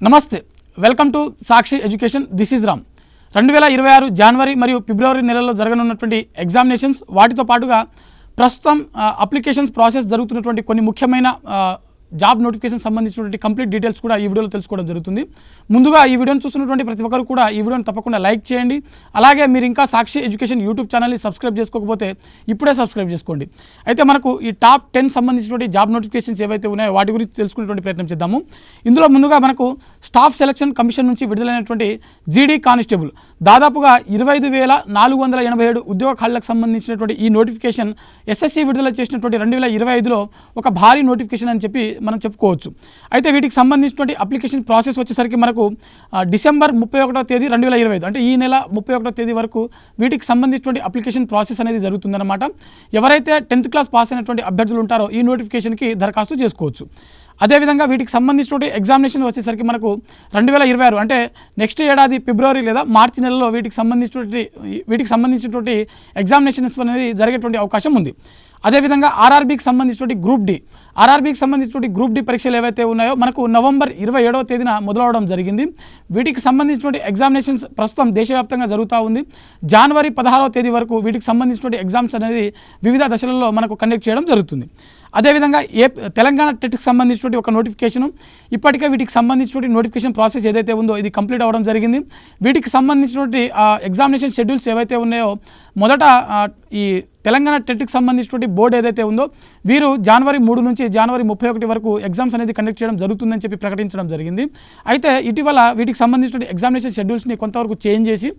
నమస్తే, welcome to Sakshi education. This is Ram. 2026 జనవరి మరియు ఫిబ్రవరి నెలల్లో జరగనున్నటువంటి ఎగ్జామినేషన్స్, వాటితో పాటుగా ప్రస్తుతం అప్లికేషన్స్ ప్రాసెస్ జరుగుతున్నటువంటి కొన్ని ముఖ్యమైన జాబ్ నోటిఫికేషన్ సంబంధించినటువంటి కంప్లీట్ డీటెయిల్స్ కూడా ఈ వీడియోలో తెలుసుకోవడం జరుగుతుంది. ముందుగా ఈ వీడియోని చూస్తున్నటువంటి ప్రతి ఒక్కరు కూడా ఈ వీడియోని తప్పకుండా లైక్ చేయండి. అలాగే మీరు ఇంకా సాక్షి ఎడ్యుకేషన్ యూట్యూబ్ ఛానల్ని సబ్స్క్రైబ్ చేసుకోకపోతే ఇప్పుడే సబ్స్క్రైబ్ చేసుకోండి. అయితే మనకు ఈ టాప్ 10 సంబంధించినటువంటి జాబ్ నోటిఫికేషన్స్ ఏవైతే ఉన్నాయో వాటి గురించి తెలుసుకునేటువంటి ప్రయత్నం చేద్దాము. ఇందులో ముందుగా మనకు స్టాఫ్ సెలక్షన్ కమిషన్ నుంచి విడుదలైనటువంటి జీడీ కానిస్టేబుల్ దాదాపుగా 25,487 ఉద్యోగ ఖాళీలకు సంబంధించినటువంటి ఈ నోటిఫికేషన్ ఎస్ఎస్సి విడుదల చేసినటువంటి 2025లో ఒక భారీ నోటిఫికేషన్ అని చెప్పి మనం చెప్పుకోవచ్చు. అయితే వీటికి సంబంధించినటువంటి అప్లికేషన్ ప్రాసెస్ వచ్చేసరికి మనకు డిసెంబర్ 31వ తేదీ 2025 అంటే ఈ నెల 31వ తేదీ వరకు వీటికి సంబంధించినటువంటి అప్లికేషన్ ప్రాసెస్ అనేది జరుగుతుందన్నమాట. ఎవరైతే 10th క్లాస్ పాస్ అయినటువంటి అభ్యర్థులు ఉంటారో ఈ నోటిఫికేషన్కి దరఖాస్తు చేసుకోవచ్చు. అదేవిధంగా వీటికి సంబంధించినటువంటి ఎగ్జామినేషన్ వచ్చేసరికి మనకు 2026 అంటే నెక్స్ట్ ఏడాది ఫిబ్రవరి లేదా మార్చి నెలలో వీటికి సంబంధించినటువంటి ఎగ్జామినేషన్స్ అనేది జరిగేటువంటి అవకాశం ఉంది. అదేవిధంగా ఆర్ఆర్బీకి సంబంధించినటువంటి గ్రూప్ డి పరీక్షలు ఏవైతే ఉన్నాయో మనకు నవంబర్ 27వ తేదీన మొదలవడం జరిగింది. వీటికి సంబంధించినటువంటి ఎగ్జామినేషన్స్ ప్రస్తుతం దేశవ్యాప్తంగా జరుగుతూ ఉంది. జనవరి 16వ తేదీ వరకు వీటికి సంబంధించినటువంటి ఎగ్జామ్స్ అనేది వివిధ దశలలో మనకు కండక్ట్ చేయడం జరుగుతుంది. అదేవిధంగా తెలంగాణ టెట్కి సంబంధించినటువంటి ఒక నోటిఫికేషను, ఇప్పటికే వీటికి సంబంధించినటువంటి నోటిఫికేషన్ ప్రాసెస్ ఏదైతే ఉందో ఇది కంప్లీట్ అవ్వడం జరిగింది. వీటికి సంబంధించినటువంటి ఎగ్జామినేషన్ షెడ్యూల్స్ ఏవైతే ఉన్నాయో మొదట ఈ తెలంగాణ టెట్కి సంబంధించినటువంటి బోర్డు ఏదైతే ఉందో వీరు జనవరి 3 నుంచి జనవరి 31 వరకు ఎగ్జామ్స్ అనేది కండక్ట్ చేయడం జరుగుతుందని చెప్పి ప్రకటించడం జరిగింది. అయితే ఇటీవల వీటికి సంబంధించిన ఎగ్జామినేషన్ షెడ్యూల్స్ని కొంతవరకు చేంజ్ చేసి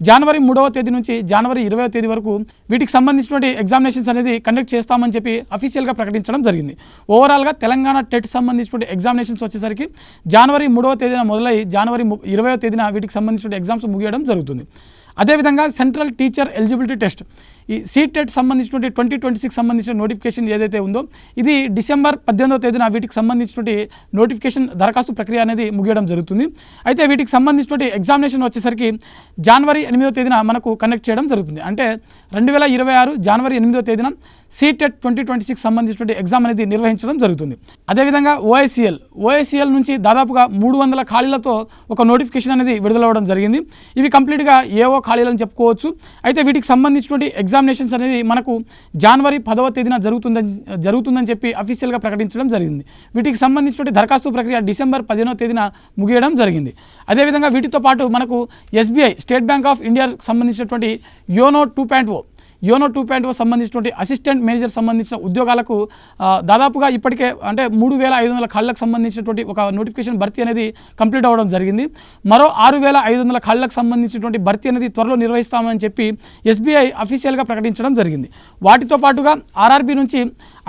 జనవరి 3వ తేదీ నుంచి జనవరి 20వ తేదీ వరకు వీటికి సంబంధించినటువంటి ఎగ్జామినేషన్స్ అనేది కండక్ట్ చేస్తామని చెప్పి అఫీషియల్గా ప్రకటించడం జరిగింది. ఓవరాల్గా తెలంగాణ టెట్ సంబంధించినటువంటి ఎగ్జామినేషన్స్ వచ్చేసరికి జనవరి 3వ తేదీన మొదలై జనవరి 20వ తేదీన వీటికి సంబంధించిన ఎగ్జామ్స్ ముగియడం జరుగుతుంది. అదేవిధంగా సెంట్రల్ టీచర్ ఎలిజిబిలిటీ టెస్ట్, ఈ సీటెట్ సంబంధించినటువంటి 2026 సంబంధించిన నోటిఫికేషన్ ఏదైతే ఉందో ఇది డిసెంబర్ 18వ తేదీన వీటికి సంబంధించినటువంటి నోటిఫికేషన్ దరఖాస్తు ప్రక్రియ అనేది ముగియడం జరుగుతుంది. అయితే వీటికి సంబంధించినటువంటి ఎగ్జామినేషన్ వచ్చేసరికి జనవరి 8వ తేదీన మనకు కండక్ట్ చేయడం జరుగుతుంది. అంటే 2026 జనవరి 8వ తేదీన సీటెట్ 2026 సంబంధించినటువంటి ఎగ్జామ్ అనేది నిర్వహించడం జరుగుతుంది. అదేవిధంగా ఓఐసిఎల్ నుంచి దాదాపుగా 300 ఖాళీలతో ఒక నోటిఫికేషన్ అనేది విడుదలవ్వడం జరిగింది. ఇవి కంప్లీట్గా ఏఓ ఖాళీలని చెప్పుకోవచ్చు. అయితే వీటికి సంబంధించినటువంటి ఎగ్జామినేషన్స్ అనేది మనకు జనవరి 10వ తేదీన జరుగుతుందని చెప్పి అఫీషియల్గా ప్రకటించడం జరిగింది. వీటికి సంబంధించినటువంటి దరఖాస్తు ప్రక్రియ డిసెంబర్ 15వ తేదీన ముగియడం జరిగింది. అదేవిధంగా వీటితో పాటు మనకు ఎస్బీఐ స్టేట్ బ్యాంక్ ఆఫ్ ఇండియాకు సంబంధించినటువంటి యోనో 2.0 సంబంధించినటువంటి అసిస్టెంట్ మేనేజర్ సంబంధించిన ఉద్యోగాలకు దాదాపుగా ఇప్పటికే అంటే 3,500 ఖాళీలకు సంబంధించినటువంటి ఒక నోటిఫికేషన్ భర్తీ అనేది కంప్లీట్ అవ్వడం జరిగింది. మరో 6,500 ఖాళీలకు సంబంధించినటువంటి భర్తీ అనేది త్వరలో నిర్వహిస్తామని చెప్పి ఎస్బీఐ అఫీషియల్గా ప్రకటించడం జరిగింది. వాటితో పాటుగా ఆర్ఆర్బీ నుంచి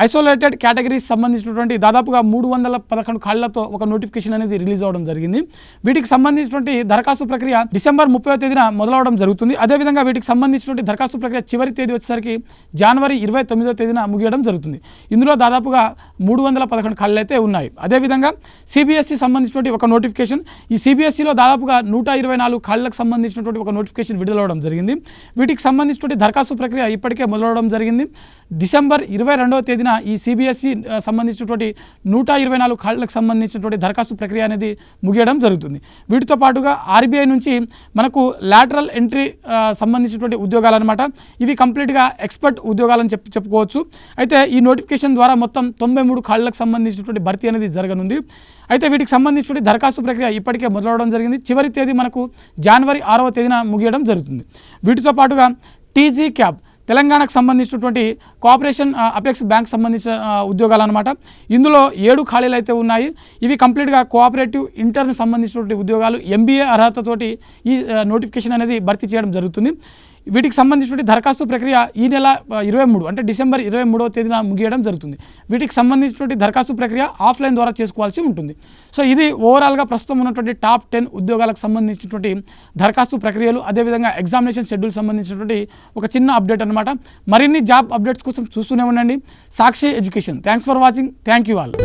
ఐసోలేటెడ్ కేటగిరీస్ సంబంధించినటువంటి దాదాపుగా 311 ఖాళీలతో ఒక నోటిఫికేషన్ అనేది రిలీజ్ అవ్వడం జరిగింది. వీటికి సంబంధించినటువంటి దరఖాస్తు ప్రక్రియ డిసెంబర్ 30వ తేదీన మొదలవడం జరుగుతుంది. అదేవిధంగా వీటికి సంబంధించినటువంటి దరఖాస్తు ప్రక్రియ చివరి తేదీ వచ్చేసరికి జనవరి 29వ తేదీన ముగియడం జరుగుతుంది. ఇందులో దాదాపుగా 311 ఖాళీలు అయితే ఉన్నాయి. అదేవిధంగా సిబిఎస్ఈ సంబంధించినటువంటి ఒక నోటిఫికేషన్, ఈ సిబిఎస్ఈలో దాదాపుగా 124 ఖాళీలకు సంబంధించినటువంటి ఒక నోటిఫికేషన్ విడుదలవడం జరిగింది. వీటికి సంబంధించినటువంటి దరఖాస్తు ప్రక్రియ ఇప్పటికే మొదలవడం జరిగింది. డిసెంబర్ 22వ తేదీన ఈ సిబిఎస్ఈ సంబంధించినటువంటి 124 ఖాళీలకు సంబంధించినటువంటి దరఖాస్తు ప్రక్రియ అనేది ముగియడం జరుగుతుంది. వీటితో పాటుగా ఆర్బీఐ నుంచి మనకు లాటరల్ ఎంట్రీ సంబంధించినటువంటి ఉద్యోగాలు అనమాట. ఇవి కంప్లీట్గా ఎక్స్పర్ట్ ఉద్యోగాలని చెప్పుకోవచ్చు. అయితే ఈ నోటిఫికేషన్ ద్వారా మొత్తం 93 ఖాళీలకు సంబంధించినటువంటి భర్తీ అనేది జరగనుంది. అయితే వీటికి సంబంధించినటువంటి దరఖాస్తు ప్రక్రియ ఇప్పటికే మొదలవడం జరిగింది. చివరి తేదీ మనకు జనవరి 6వ తేదీన ముగియడం జరుగుతుంది. వీటితో పాటుగా టీజీ క్యాబ్ తెలంగాణకు సంబంధించినటువంటి కోఆపరేషన్ అపెక్స్ బ్యాంక్ సంబంధించిన ఉద్యోగాలు అనమాట. ఇందులో 7 ఖాళీలు అయితే ఉన్నాయి. ఇవి కంప్లీట్గా కోఆపరేటివ్ ఇంటర్న్ సంబంధించినటువంటి ఉద్యోగాలు. ఎంబీఏ అర్హతతోటి ఈ నోటిఫికేషన్ అనేది భర్తీ చేయడం జరుగుతుంది. వీటికి సంబంధించిన దరఖాస్తు ప్రక్రియ ఈ నెల 23 అంటే డిసెంబర్ 23వ తేదీన ముగియడం జరుగుతుంది. వీటికి సంబంధించినటువంటి దరఖాస్తు ప్రక్రియ ఆఫ్లైన్ ద్వారా చేసుకోవాల్సి ఉంటుంది. సో ఇది ఓవరాల్గా ప్రస్తుతం ఉన్నటువంటి టాప్ 10 ఉద్యోగాలకు సంబంధించినటువంటి దరఖాస్తు ప్రక్రియలు, అదేవిధంగా ఎగ్జామినేషన్ షెడ్యూల్ సంబంధించినటువంటి ఒక చిన్న అప్డేట్ అనమాట. మరిన్ని జాబ్ అప్డేట్స్ కోసం చూస్తూనే ఉండండి Sakshi education. Thanks for watching. Thank you all.